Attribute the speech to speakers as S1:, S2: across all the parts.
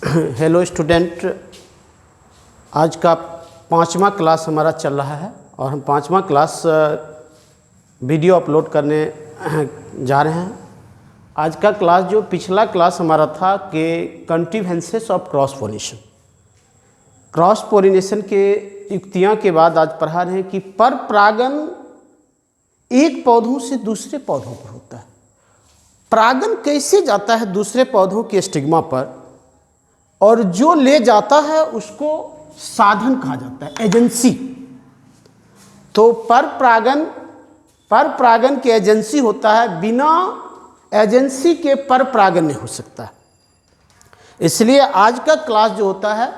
S1: Hello student, आज का 5वां क्लास हमारा चल रहा है और हम 5वां क्लास वीडियो अपलोड करने जा रहे हैं। आज का क्लास जो पिछला क्लास हमारा था कि contrivances of cross pollination, cross pollination के युक्तियाँ के बाद आज पढ़ा रहे हैं कि पर परागण एक पौधों से दूसरे पौधों पर होता है। परागण कैसे जाता है दूसरे पौधों के स्टिग्मा पर, और जो ले जाता है उसको साधन कहा जाता है, एजेंसी। तो पर परागण की एजेंसी होता है, बिना एजेंसी के पर परागण नहीं हो सकता। इसलिए आज का क्लास जो होता है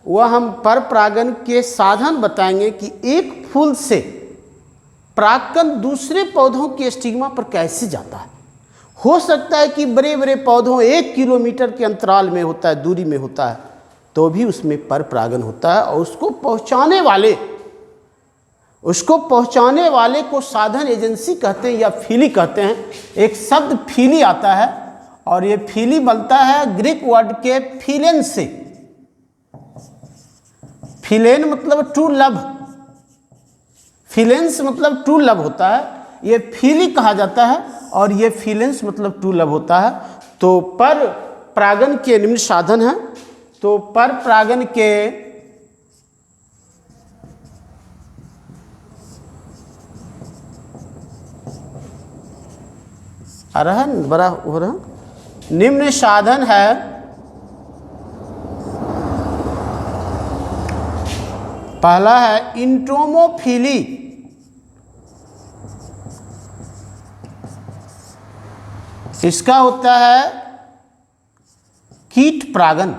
S1: वह हम पर परागण के साधन बताएंगे कि एक फूल से परागकण दूसरे पौधों के स्टिग्मा पर कैसे जाता है। हो सकता है कि बड़े बड़े पौधों 1 किलोमीटर के अंतराल में होता है, दूरी में होता है, तो भी उसमें पर परागण होता है और उसको पहुंचाने वाले को साधन एजेंसी कहते हैं या फीली कहते हैं। एक शब्द फीली आता है और ये फीली बनता है ग्रीक वर्ड के फिलेन से। फिलेन मतलब टू लव, फिलेंस मतलब टू लव होता है, ये फीली कहा जाता है और ये फिलेंस मतलब टू लव होता है। तो पर परागण के निम्न साधन हैं। तो पर परागण के आ रहा है, बड़ा हो रहा, निम्न साधन है। पहला है इंट्रोमोफिली, इसका होता है कीट परागण।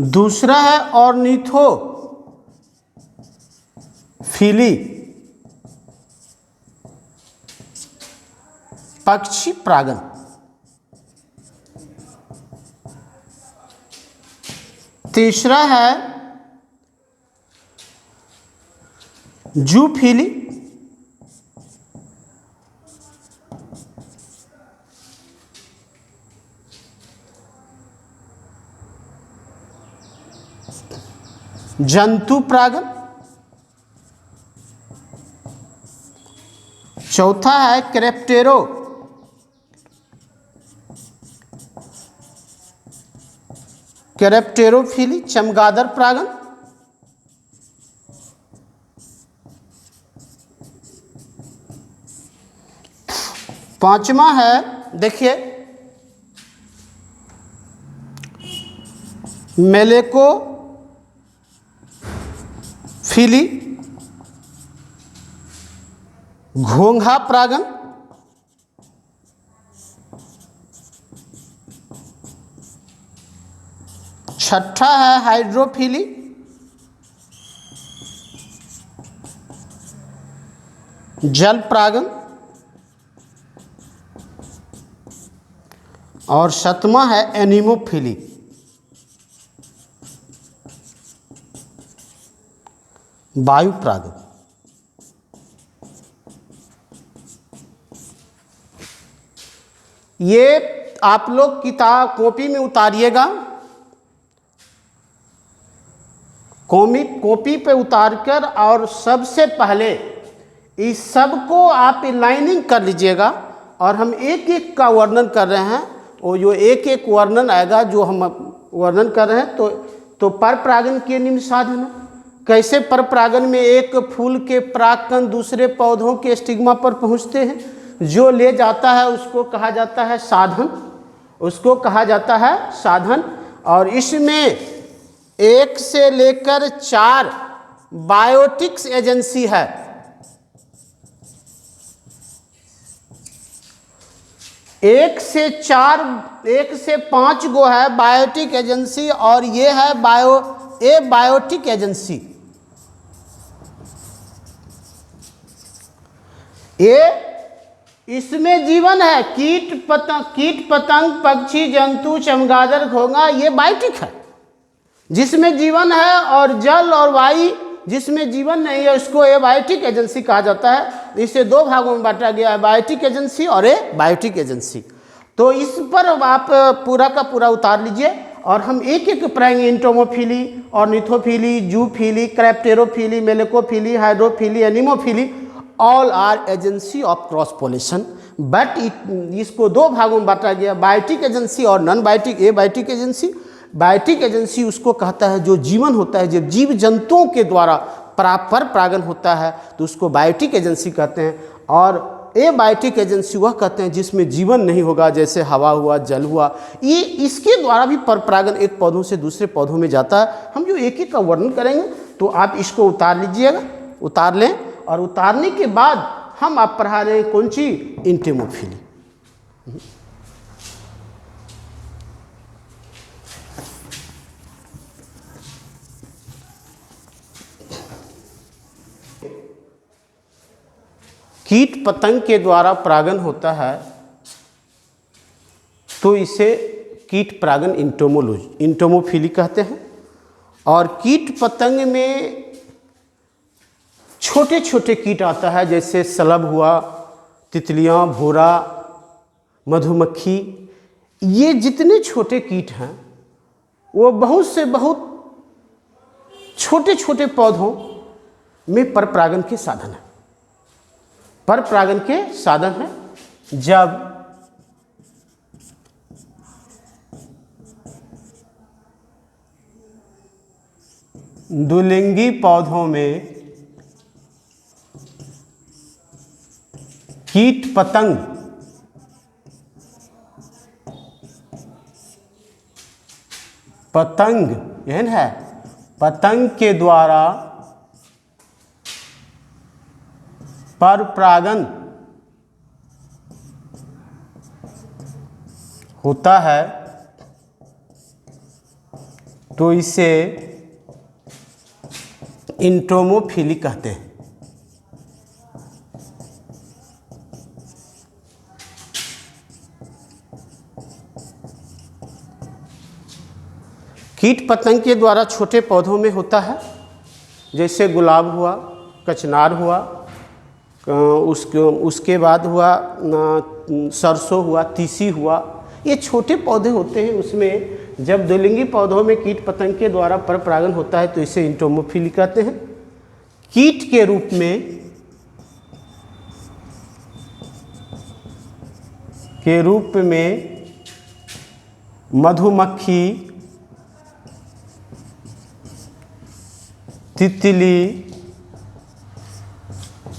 S1: दूसरा है ऑर्निथोफिली, पक्षी परागण। तीसरा है जूफिली, जंतु परागण। चौथा है कैरेप्टेरोफिली, चमगादड़ परागण। पांचवा है, देखिए, मेलेकोफिली, घोंघा परागण। छठा है हाइड्रोफिली, जल परागण। और सातवां है एनीमोफिली, वायु परागण। ये आप लोग किताब कॉपी में उतारिएगा, कॉपी पे उतारकर, और सबसे पहले इस सब को आप लाइनिंग कर लीजिएगा। और हम एक एक का वर्णन कर रहे हैं, वो जो एक एक वर्णन आएगा जो हम वर्णन कर रहे हैं। तो पर परागण के निम्न साधन कैसे पर परागण में एक फूल के परागकण दूसरे पौधों के स्टिग्मा पर पहुंचते हैं। जो ले जाता है उसको कहा जाता है साधन, और इसमें 1 से लेकर 4 बायोटिक्स एजेंसी है। एक से 5 गो है बायोटिक एजेंसी, और ये है बायोटिक एजेंसी। ये इसमें जीवन है, कीट पतंग, पक्षी, जंतु, चमगादड़, घोंघा, ये बायोटिक है जिसमें जीवन है, और जल और वायु जिसमें जीवन नहीं है उसको एबायोटिक एजेंसी कहा जाता है। इसे 2 भागों में बांटा गया है, बायोटिक एजेंसी और एबायोटिक एजेंसी। तो इस पर आप पूरा का पूरा उतार लीजिए और हम एक एक पढ़ाएंगे। Entomophily, ornithophily, zoophily, chiropterophily, malacophily, hydrophily, anemophily, all are agency of cross pollination. But इसको दो भागों में बांटा गया, बायोटिक एजेंसी और non biotic. Abiotic agency, biotic agency उसको कहता है जो जीवन होता है, जब जीव जंतुओं के द्वारा पर परागन होता है तो उसको बायोटिक एजेंसी कहते हैं। और ए बायोटिक एजेंसी वह कहते हैं जिसमें जीवन नहीं होगा, जैसे हवा हुआ, जल हुआ, ये इसके द्वारा भी पर परागन एक पौधों से दूसरे पौधों में जाता है। हम जो एक एक का वर्णन करेंगे तो आप इसको उतार लीजिएगा, उतार लें, और उतारने के बाद हम आप पढ़ा रहे हैं कौन सी, इंटेमोफिली। कीट पतंग के द्वारा परागन होता है तो इसे कीट परागन इंटोमोफिली कहते हैं। और कीट पतंग में छोटे छोटे कीट आता है, जैसे शलभ हुआ, तितलियां, भूरा, मधुमक्खी, ये जितने छोटे कीट हैं वो बहुत से बहुत छोटे छोटे पौधों में पर परागन के साधन है। पर परागन के साधन है जब द्विलिंगी पौधों में कीट पतंग यह है पतंग के द्वारा पर परागन होता है तो इसे इंटोमोफिली कहते हैं। कीट पतंग के द्वारा छोटे पौधों में होता है, जैसे गुलाब हुआ, कचनार हुआ, उसके बाद हुआ सरसों हुआ, तीसी हुआ, ये छोटे पौधे होते हैं। उसमें जब द्विलिंगी पौधों में कीट पतंग के द्वारा पर परागन होता है तो इसे इंटोमोफिली कहते हैं। कीट के रूप में मधुमक्खी, तितली,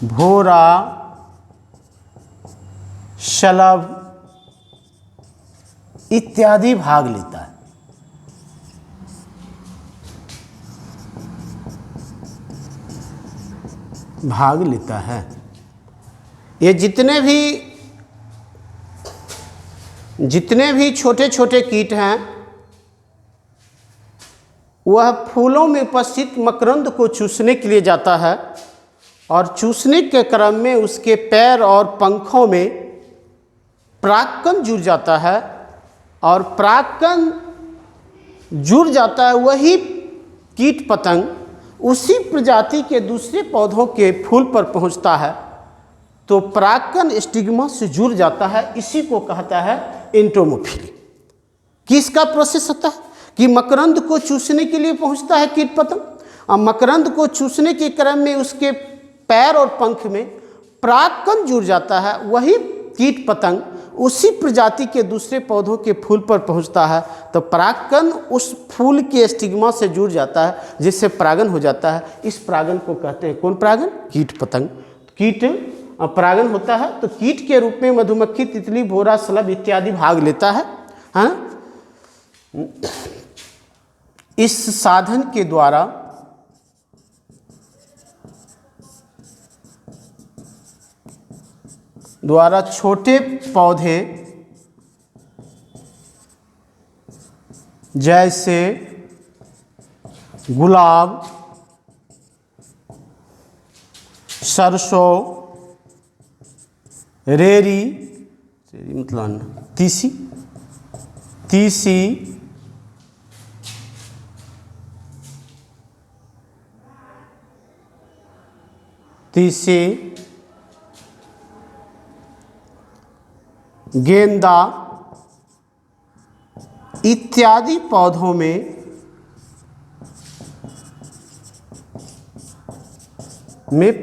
S1: भौरा, शलभ इत्यादि भाग लेता है। ये जितने भी छोटे छोटे कीट हैं वह फूलों में उपस्थित मकरंद को चूसने के लिए जाता है और चूसने के क्रम में उसके पैर और पंखों में परागकण जुड़ जाता है और परागकण जुड़ जाता है वही कीट पतंग उसी प्रजाति के दूसरे पौधों के फूल पर पहुंचता है तो परागकण स्टिग्मा से जुड़ जाता है। इसी को कहता है इंटोमोफिली। किसका प्रोसेस होता है कि मकरंद को चूसने के लिए पहुंचता है कीट पतंग और मकरंद को चूसने के क्रम में उसके पैर और पंख में परागकण जुड़ जाता है। वही कीट पतंग उसी प्रजाति के दूसरे पौधों के फूल पर पहुंचता है तो परागकण उस फूल के स्टिग्मा से जुड़ जाता है जिससे परागन हो जाता है। इस परागन को कहते हैं कौन परागन? कीट पतंग। कीट परागन होता है तो कीट के रूप में मधुमक्खी, तितली, भौरा, शलभ इत्यादि भाग लेता है हाँ? इस साधन के द्वारा छोटे पौधे जैसे गुलाब, सरसों, रेरी मतलब तीसी, गेंदा, इत्यादि पौधों में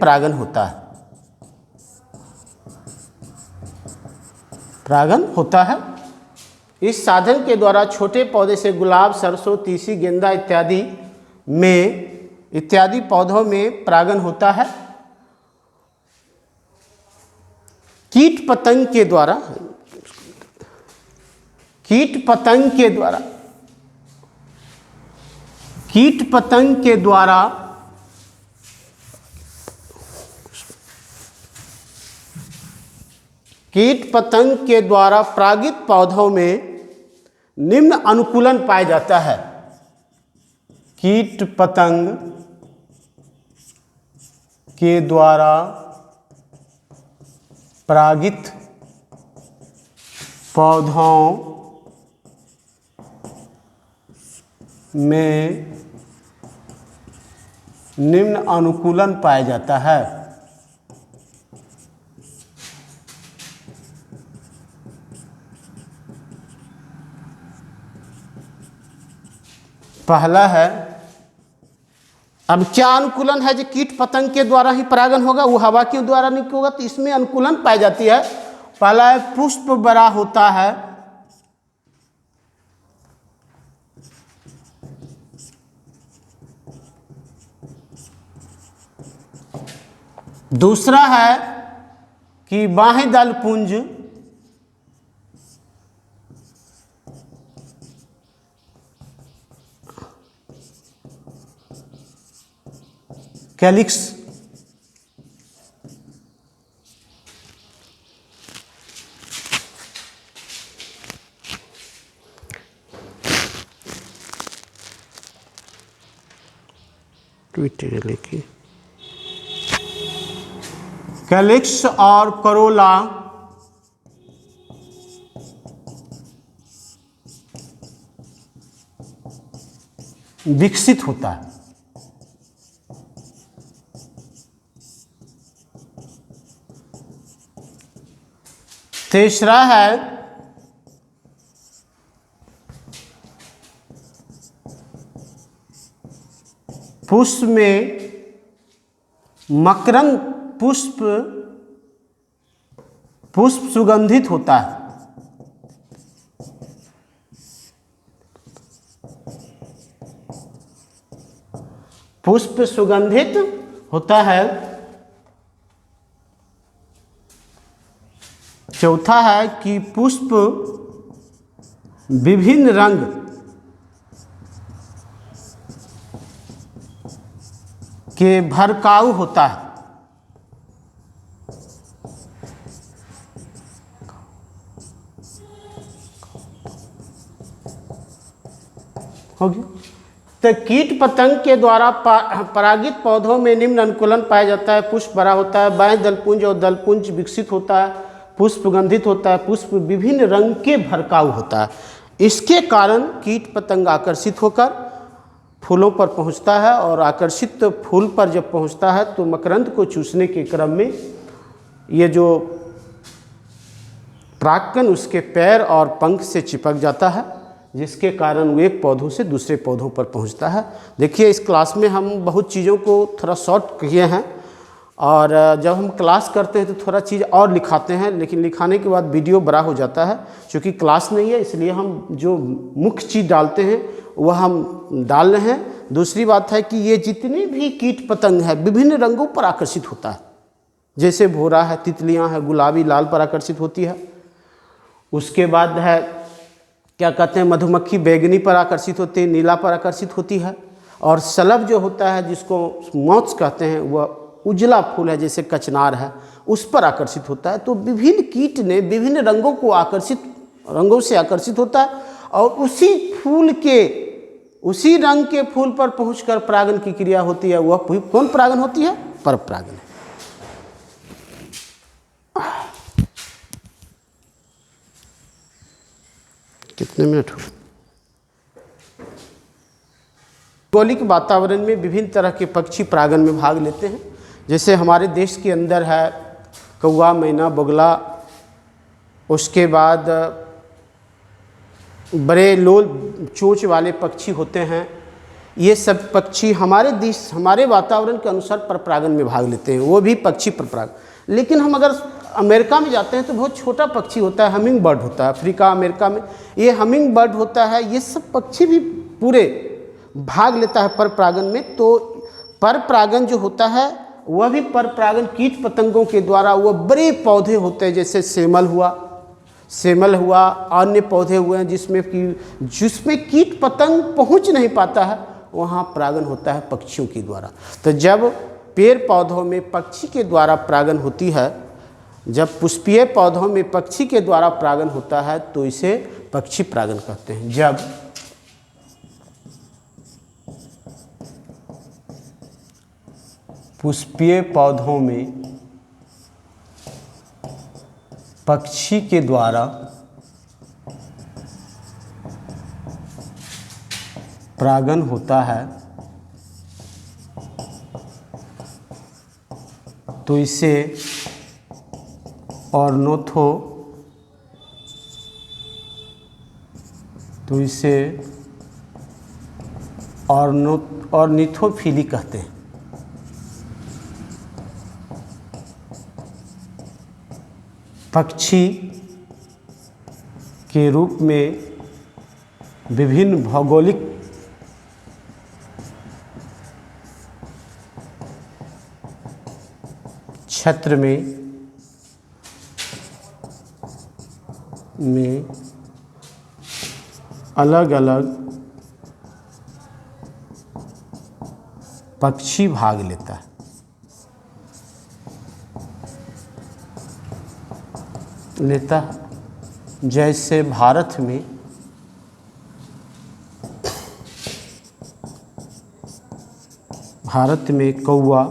S1: परागन होता है। परागन होता है। इस साधन के द्वारा छोटे पौधे से गुलाब, सरसों, तीसी, गेंदा इत्यादि पौधों में परागन होता है। कीट पतंग के द्वारा परागित पौधों में निम्न अनुकूलन पाया जाता है। कीट पतंग के द्वारा परागित पौधों में निम्न अनुकूलन पाया जाता है। पहला है, अब क्या अनुकूलन है जो कीट पतंग के द्वारा ही परागन होगा, वो हवा के द्वारा नहीं होगा, तो इसमें अनुकूलन पाई जाती है। पहला है, पुष्प बड़ा होता है। दूसरा है कि बाह्य दल पुंज कैलिक्स कैलिक्स और करोला विकसित होता है। तीसरा है पुष्प में मकरंद पुष्प सुगंधित होता है। पुष्प सुगंधित होता है। चौथा है कि पुष्प विभिन्न रंग के भड़काऊ होता है। हो गया। तो कीट पतंग के द्वारा परागित पौधों में निम्न अनुकूलन पाया जाता है। पुष्प बड़ा होता है, बाह्य दलपुंज और दलपुंज विकसित होता है, पुष्प सुगंधित होता है, पुष्प विभिन्न रंग के भड़काऊ होता है। इसके कारण कीट पतंग आकर्षित होकर फूलों पर पहुंचता है और आकर्षित फूल पर जब पहुंचता है तो मकरंद को चूसने के क्रम में ये जो परागकण उसके पैर और पंख से चिपक जाता है, जिसके कारण वो एक पौधों से दूसरे पौधों पर पहुंचता है। देखिए, इस क्लास में हम बहुत चीज़ों को थोड़ा शॉर्ट किए हैं और जब हम क्लास करते हैं तो थोड़ा चीज़ और लिखाते हैं, लेकिन लिखाने के बाद वीडियो बड़ा हो जाता है। क्योंकि क्लास नहीं है इसलिए हम जो मुख्य चीज़ डालते हैं वह हम डाल रहे हैं। दूसरी बात है कि ये जितने भी कीट पतंग है विभिन्न रंगों पर आकर्षित होता है। जैसे भूरा है, तितलियाँ हैं, गुलाबी लाल पर आकर्षित होती है। उसके बाद है क्या कहते हैं, मधुमक्खी बैंगनी पर आकर्षित होती है, नीला पर आकर्षित होती है। और शलभ जो होता है जिसको मौच कहते हैं, वह उजला फूल है जैसे कचनार है, उस पर आकर्षित होता है। तो विभिन्न कीट ने विभिन्न रंगों से आकर्षित होता है और उसी रंग के फूल पर पहुंचकर परागन की क्रिया होती है। वह कौन परागन होती है? पर परागन है। कितने मिनट हो? भौगोलिक वातावरण में विभिन्न तरह के पक्षी परागन में भाग लेते हैं। जैसे हमारे देश के अंदर है कौवा, मैना, बगुला, उसके बाद बड़े लोल चोंच वाले पक्षी होते हैं, ये सब पक्षी हमारे देश, हमारे वातावरण के अनुसार परपरागन में भाग लेते हैं, वो भी पक्षी परपरागन। लेकिन हम अगर अमेरिका में जाते हैं तो बहुत छोटा पक्षी होता है, हमिंग बर्ड होता है। अफ्रीका, अमेरिका में ये हमिंग बर्ड होता है, ये सब पक्षी भी पूरे भाग लेता है परपरागन में। तो परपरागन जो होता है वह भी परपरागन कीट पतंगों के द्वारा, वह बड़े पौधे होते हैं जैसे सेमल हुआ, अन्य पौधे हुए हैं जिसमें कीट पतंग पहुंच नहीं पाता है, वहाँ परागन होता है पक्षियों के द्वारा। तो जब पेड़ पौधों में पक्षी के द्वारा परागन होती है, जब पुष्पीय पौधों में पक्षी के द्वारा परागन होता है तो इसे पक्षी परागन कहते हैं। जब पुष्पीय पौधों में पक्षी के द्वारा परागन होता है तो इसे ऑर्निथोफिली कहते हैं। पक्षी के रूप में विभिन्न भौगोलिक क्षेत्र में अलग अलग पक्षी भाग लेता है। जैसे भारत में कौवा,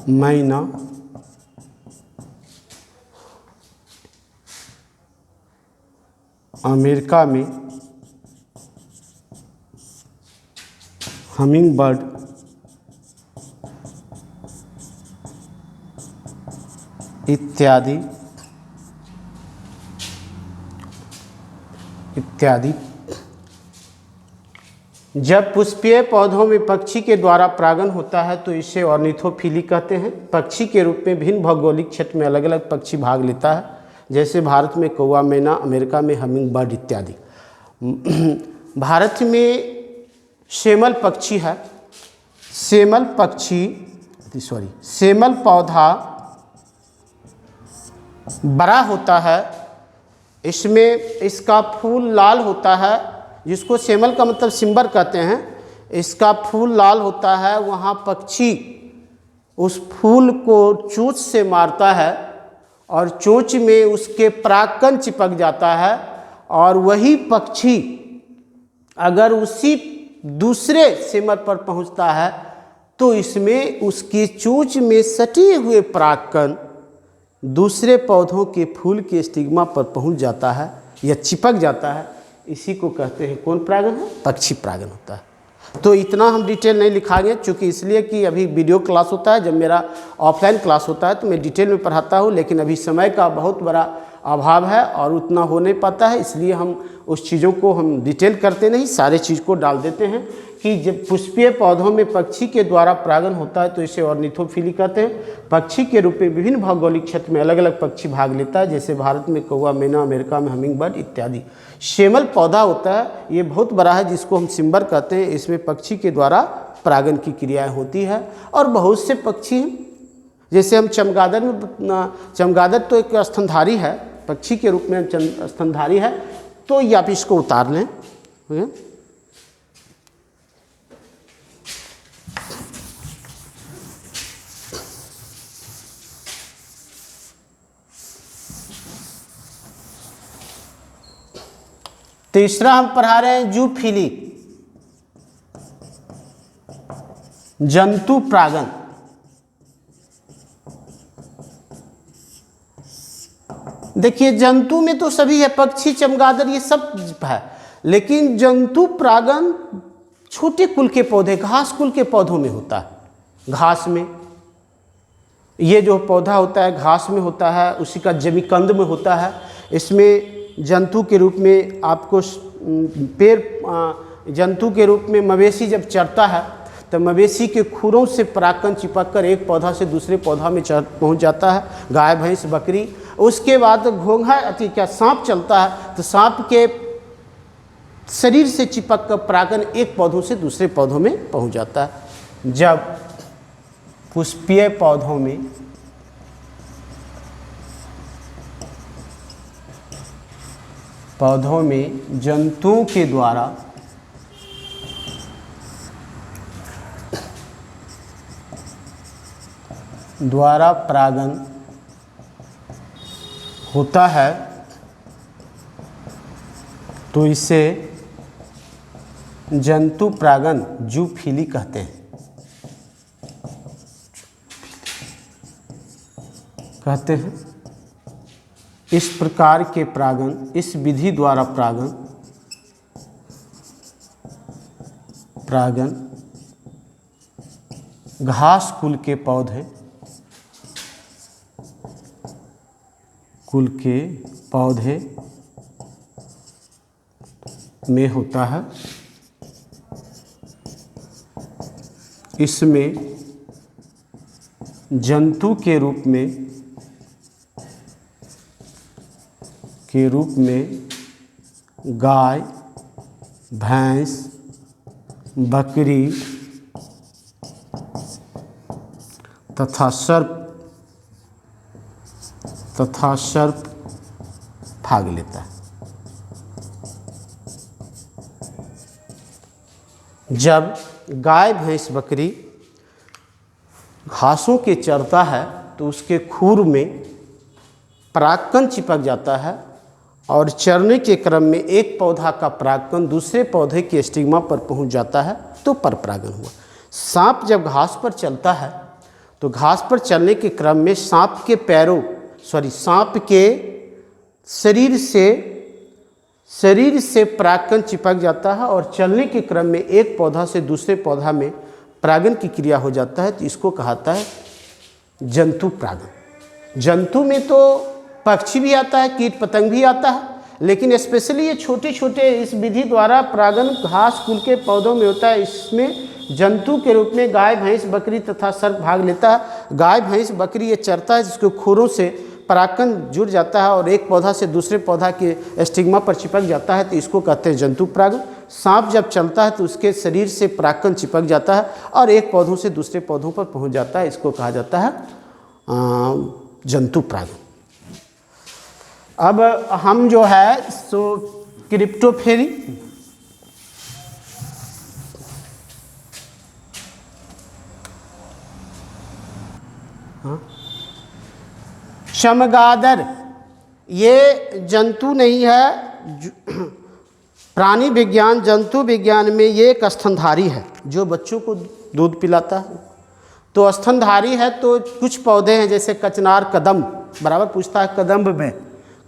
S1: मैना, अमेरिका में हमिंग बर्ड, इत्यादि इत्यादि। जब पुष्पीय पौधों में पक्षी के द्वारा परागन होता है तो इसे ऑर्निथोफिली कहते हैं। पक्षी के रूप में भिन्न भौगोलिक क्षेत्र में अलग अलग पक्षी भाग लेता है, जैसे भारत में कौवा, मैना, अमेरिका में हमिंग बर्ड इत्यादि। भारत में सेमल पक्षी है। सेमल पौधा बड़ा होता है, इसका फूल लाल होता है, जिसको सेमल का मतलब सिंबर कहते हैं। इसका फूल लाल होता है, वहाँ पक्षी उस फूल को चोंच से मारता है और चोंच में उसके परागकण चिपक जाता है, और वही पक्षी अगर उसी दूसरे सेमल पर पहुँचता है तो इसमें उसकी चोंच में सटे हुए परागकण दूसरे पौधों के फूल के स्टिग्मा पर पहुंच जाता है या चिपक जाता है। इसी को कहते हैं कौन परागन है? पक्षी परागन होता है। तो इतना हम डिटेल नहीं लिखाएंगे, चूँकि इसलिए कि अभी वीडियो क्लास होता है। जब मेरा ऑफलाइन क्लास होता है तो मैं डिटेल में पढ़ाता हूँ, लेकिन अभी समय का बहुत बड़ा अभाव है और उतना हो नहीं पाता है, इसलिए हम उस चीज़ों को हम डिटेल करते नहीं, सारे चीज़ को डाल देते हैं कि जब पुष्पीय पौधों में पक्षी के द्वारा परागन होता है तो इसे ऑर्निथोफिली कहते हैं। पक्षी के रूप में विभिन्न भौगोलिक क्षेत्र में अलग अलग पक्षी भाग लेता है, जैसे भारत में कौवा, मैना, अमेरिका में हमिंग बर्ड इत्यादि। सेमल पौधा होता है, ये बहुत बड़ा है, जिसको हम सिंबर कहते हैं। इसमें पक्षी के द्वारा परागन की क्रियाएँ होती है और बहुत से पक्षी हैं, जैसे हम चमगादड़ तो एक स्तनधारी है, पक्षी के रूप में स्तनधारी है। तो ये आप इसको उतार लें। तीसरा हम पढ़ा रहे हैं जूफिली, जंतु परागन। देखिए, जंतु में तो सभी है, पक्षी, चमगादड़, ये सब है, लेकिन जंतु परागन छोटे कुल के पौधे, घास कुल के पौधों में होता है। घास में ये जो पौधा होता है घास में होता है, उसी का जमीकंद में होता है। इसमें जंतु के रूप में आपको पेड़ जंतु के रूप में मवेशी जब चरता है तो मवेशी के खुरों से परागकण चिपक कर एक पौधा से दूसरे पौधा में पहुंच जाता है, गाय भैंस बकरी। उसके बाद घोंघा सांप चलता है तो सांप के शरीर से चिपक कर परागकण एक पौधों से दूसरे पौधों में पहुंच जाता है। जब पुष्पीय पौधों में जंतुओं के द्वारा परागण होता है तो इसे जंतु परागण जूफिली कहते हैं। इस प्रकार के परागण, इस विधि द्वारा परागण घास कुल के पौधे में होता है। इसमें जंतु के रूप में गाय भैंस बकरी तथा सर्प भाग लेता है। जब गाय भैंस बकरी घासों के चरता है तो उसके खूर में परागकण चिपक जाता है और चरने के क्रम में एक पौधा का परागकण दूसरे पौधे के स्टिग्मा पर पहुंच जाता है तो परपरागण हुआ। सांप जब घास पर चलता है तो घास पर चलने के क्रम में सांप के शरीर से परागकण चिपक जाता है और चलने के क्रम में एक पौधा से दूसरे पौधा में परागण की क्रिया हो जाता है तो इसको कहता है जंतु परागण। जंतु में तो पक्षी भी आता है, कीट पतंग भी आता है, लेकिन स्पेशली ये छोटे छोटे इस विधि द्वारा परागण घास कुल के पौधों में होता है। इसमें जंतु के रूप में गाय भैंस बकरी तथा सर्प भाग लेता है। गाय भैंस बकरी ये चरता है जिसके खुरों से परागकण जुड़ जाता है और एक पौधा से दूसरे पौधा के स्टिग्मा पर चिपक जाता है तो इसको कहते हैं जंतु परागण। सांप जब चलता है तो उसके शरीर से परागकण चिपक जाता है और एक पौधों से दूसरे पौधों पर पहुंच जाता है, इसको कहा जाता है जंतु परागण। अब हम जो है सो क्रिप्टोफेरी चमगादड़ ये जंतु नहीं है, प्राणी विज्ञान जंतु विज्ञान में ये एक स्तनधारी है जो बच्चों को दूध पिलाता है। तो स्तनधारी है तो कुछ पौधे हैं जैसे कचनार कदम, बराबर पूछता है कदम्ब में,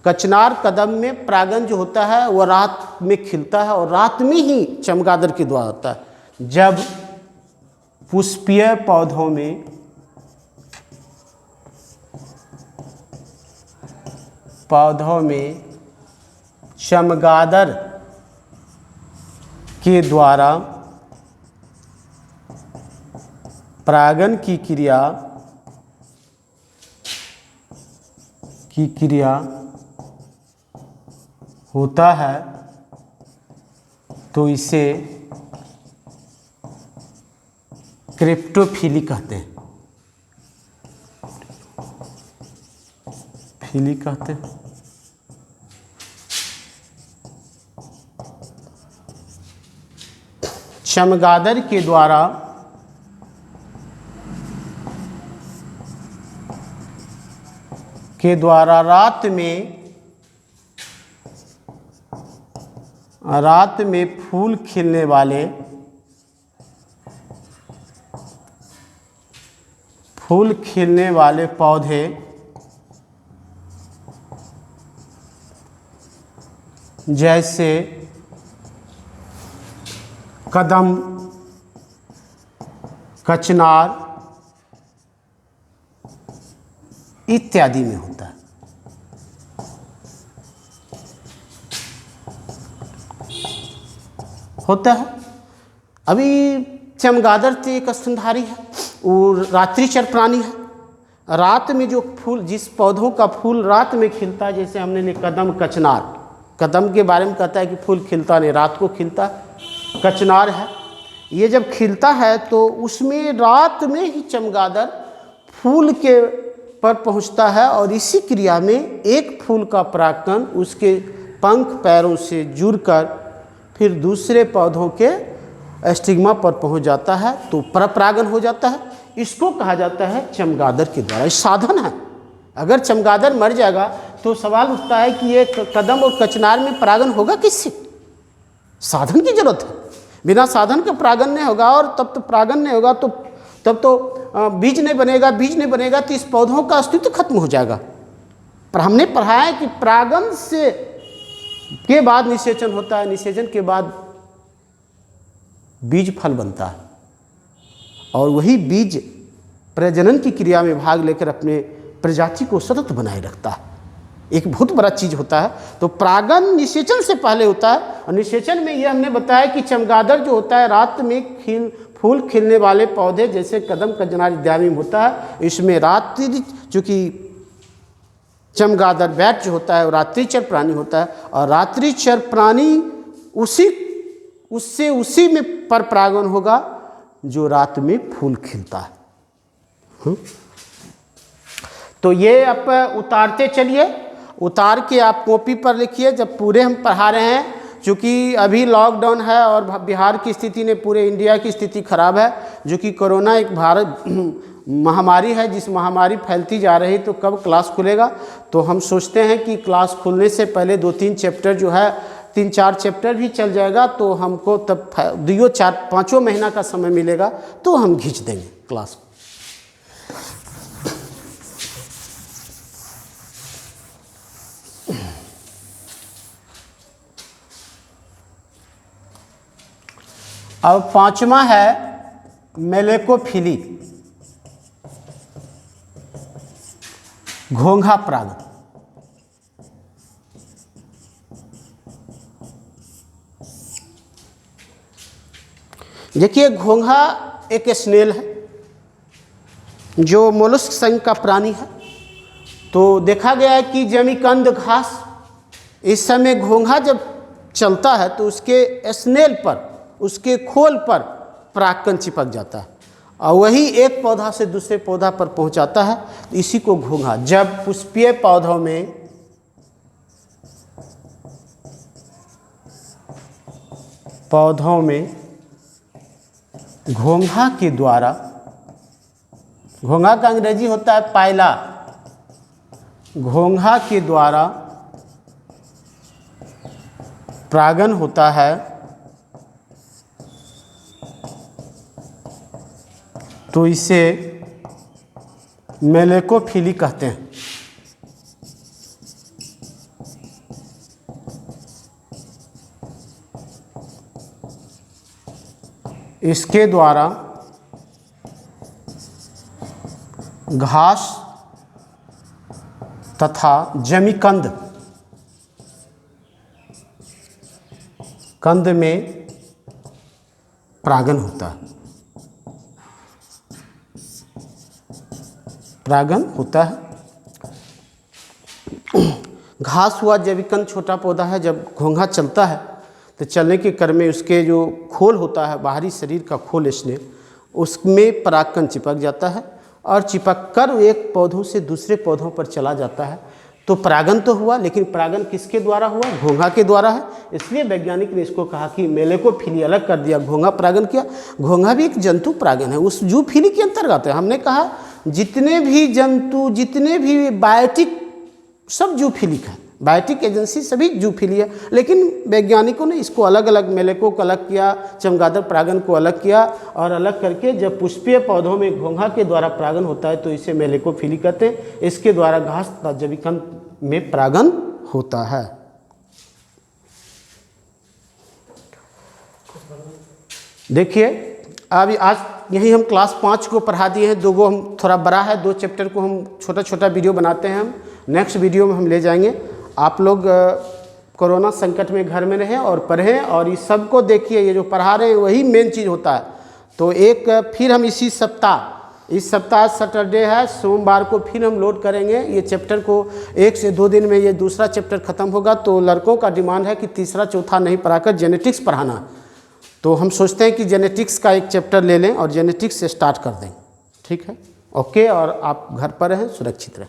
S1: कचनार कदम में परागण जो होता है वह रात में खिलता है और रात में ही चमगादड़ के द्वारा होता है। जब पुष्पीय पौधों में चमगादड़ के द्वारा परागण की क्रिया होता है तो इसे क्रिप्टोफिली कहते हैं। चमगादड़ के द्वारा रात में फूल खिलने वाले पौधे जैसे कदम कचनार इत्यादि में होता है। होता है। अभी चमगादड़ तो एक स्तनधारी है, वो रात्रिचर प्राणी है। रात में जो फूल, जिस पौधों का फूल रात में खिलता है, जैसे हमने लिखा कदम कचनार, कदम के बारे में कहता है कि फूल खिलता नहीं, रात को खिलता है, कचनार है। ये जब खिलता है तो उसमें रात में ही चमगादड़ फूल के पर पहुंचता है और इसी क्रिया में एक फूल का परागकण उसके पंख पैरों से जुड़कर फिर दूसरे पौधों के स्टिग्मा पर पहुंच जाता है, तो परपरागन हो जाता है। इसको कहा जाता है चमगादड़ के द्वारा। ये साधन है। अगर चमगादड़ मर जाएगा तो सवाल उठता है कि ये कदम और कचनार में परागन होगा किससे? साधन की जरूरत है। बिना साधन के परागन नहीं होगा, और तब तो परागन नहीं होगा तो तब तो बीज नहीं बनेगा, बीज नहीं बनेगा तो इस पौधों का अस्तित्व खत्म हो जाएगा। पर हमने पढ़ा है कि परागन से के बाद निषेचन होता है, निषेचन के बाद बीज फल बनता है, और वही बीज प्रजनन की क्रिया में भाग लेकर अपने प्रजाति को सतत बनाए रखता है। एक बहुत बड़ा चीज होता है। तो परागन निषेचन से पहले होता है, और निषेचन में ये हमने बताया कि चमगादड़ जो होता है रात में फूल खिलने वाले पौधे जैसे कदम कचनार इत्यादि में होता है। इसमें रात्रि, चूँकि चमगादड़ बैट जो होता है वो रात्रिचर प्राणी होता है, और रात्रिचर प्राणी उसी में पर परागन होगा जो रात में फूल खिलता है। तो ये आप उतारते चलिए, उतार के आप कॉपी पर लिखिए। जब पूरे हम पढ़ा रहे हैं, चूँकि अभी लॉकडाउन है और बिहार की स्थिति ने पूरे इंडिया की स्थिति खराब है, जो कि कोरोना एक भारत महामारी है, जिस महामारी फैलती जा रही, तो कब क्लास खुलेगा। तो हम सोचते हैं कि क्लास खुलने से पहले 2-3 चैप्टर जो है, 3-4 चैप्टर भी चल जाएगा तो हमको तब 2-4-5 महीना का समय मिलेगा, तो हम खींच देंगे क्लास। अब 5वां है मेलेकोफिली, घोंघा परागन। देखिए, घोंघा एक स्नेल है जो मोलस्क संघ का प्राणी है। तो देखा गया है कि जमीकंद घास, इस समय घोंघा जब चलता है तो उसके स्नेल पर, उसके खोल पर परागकण चिपक जाता है, और वही एक पौधा से दूसरे पौधा पर पहुंचाता है। तो इसी को घोंघा, जब पुष्पीय पौधों में घोंघा के द्वारा, घोंघा का अंग्रेजी होता है पायला, घोंघा के द्वारा परागन होता है, तो इसे मेलेकोफिली कहते हैं। इसके द्वारा घास तथा जमीकंद कंद में परागन होता है, परागन होता है। घास हुआ जैविकंद छोटा पौधा है। जब घोंघा चलता है तो चलने के क्रम में उसके जो खोल होता है, बाहरी शरीर का खोल स्नेल, उसमें परागकण चिपक जाता है और चिपक कर एक पौधों से दूसरे पौधों पर चला जाता है। तो परागन तो हुआ, लेकिन परागन किसके द्वारा हुआ? घोंघा के द्वारा है। इसलिए वैज्ञानिक ने इसको कहा कि मेलेकोफिली अलग कर दिया, घोंघा परागन किया। घोंघा भी एक जंतु परागन है, उस जूफिली के अंतर्गत है। हमने कहा जितने भी जंतु, जितने भी बायोटिक, सब जूफिलिक है। बायोटिक एजेंसी सभी जूफिली है, लेकिन वैज्ञानिकों ने इसको अलग अलग, मेलेको को अलग किया, चमगादड़ परागन को अलग किया, और अलग करके जब पुष्पीय पौधों में घोंघा के द्वारा परागन होता है तो इसे मेलेकोफिली कहते हैं। इसके द्वारा घास तथा जैविकंद में परागन होता है। देखिए, अभी आज यही हम क्लास 5 को पढ़ा दिए हैं। 2 को हम थोड़ा बड़ा है, 2 चैप्टर को हम छोटा छोटा वीडियो बनाते हैं। हम नेक्स्ट वीडियो में हम ले जाएंगे। आप लोग कोरोना संकट में घर में रहें और पढ़ें, और इस सबको देखिए, ये जो पढ़ा रहे हैं वही मेन चीज़ होता है। तो एक फिर हम इस सप्ताह सैटरडे है, सोमवार को फिर हम लोड करेंगे ये चैप्टर को। 1 से 2 दिन में ये दूसरा चैप्टर ख़त्म होगा। तो लड़कों का डिमांड है कि तीसरा चौथा नहीं पढ़ाकर जेनेटिक्स पढ़ाना। तो हम सोचते हैं कि जेनेटिक्स का एक चैप्टर ले लें और जेनेटिक्स से स्टार्ट कर दें। ठीक है, ओके। और आप घर पर रहें, सुरक्षित रहें।